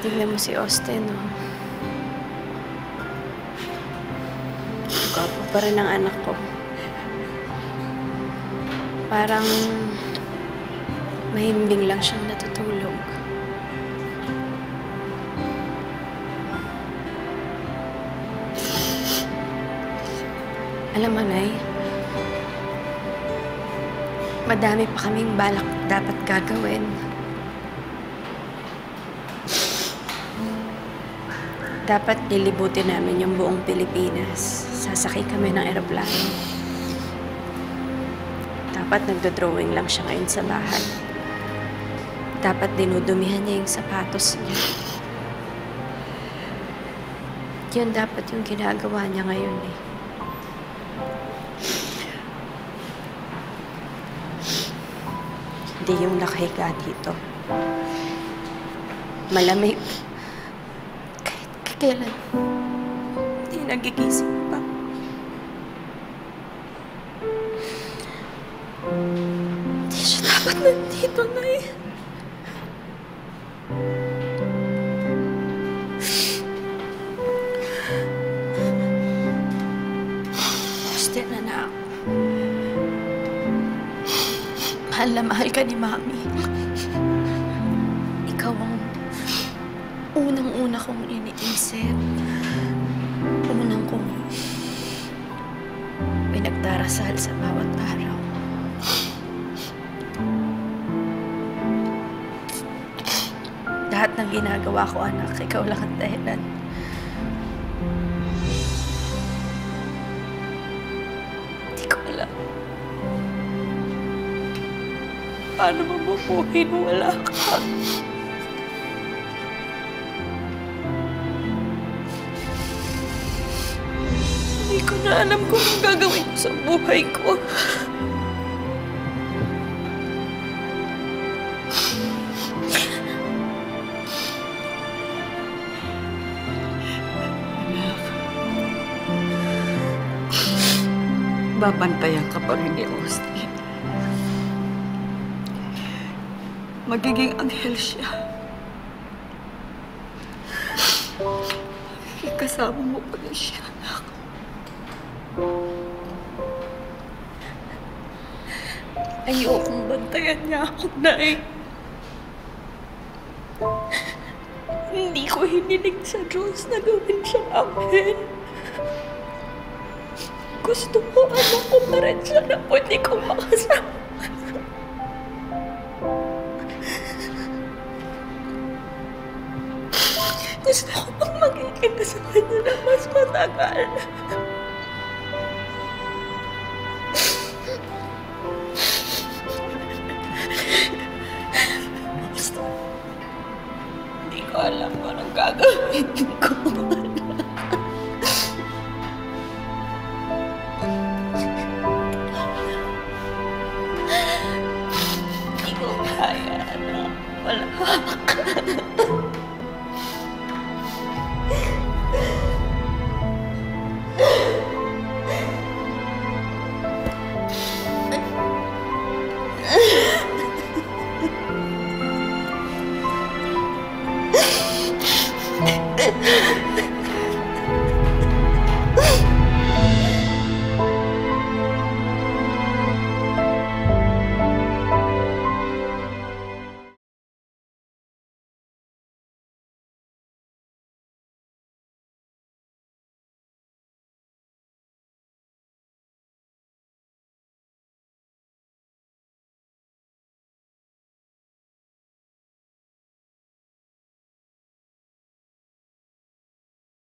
Tingnan mo si Austin, no? Gwapo pa rin ang anak ko. Parang mahimbing lang siyang natutulog. Alam mo, Nay, madami pa kaming balak dapat gagawin. Dapat lilibutin namin yung buong Pilipinas. Sasakay kami ng eroplano. Dapat nagdodrawing lang siya ngayon sa bahay. Dapat dinudumihan niya yung sapatos niya. Yun dapat yung ginagawa niya ngayon eh. Hindi yung nakahiga dito. Malamig. Kailan? Hindi nagigising pa. Hindi siya dapat nandito, Nay. Austin, anak. Mahal na mahal ka ni Mami. Ikaw ang unang-una kong iniisip. Unang kong pinagdarasal sa bawat araw. Lahat ng ginagawa ko, anak, ikaw lang ang dahilan. Hindi ko alam. Paano mabubuhay nung wala ka? Hindi ko na alam kung anong gagawin ko sa buhay ko. Babantayan ka pa rin ni Austin. Magiging anghel siya. Kasama mo pa rin siya, anak. Ayokong bantayan niya ako, Nay. Hindi ko hiniling sa Diyos na gawin siya anghel. Gusto ko, anak ko pa rin siya na pwede kong makasama. Gusto ko pang magiging sa kanya na mas matagal. Basta, hindi ko alam kung anong gagawin ko.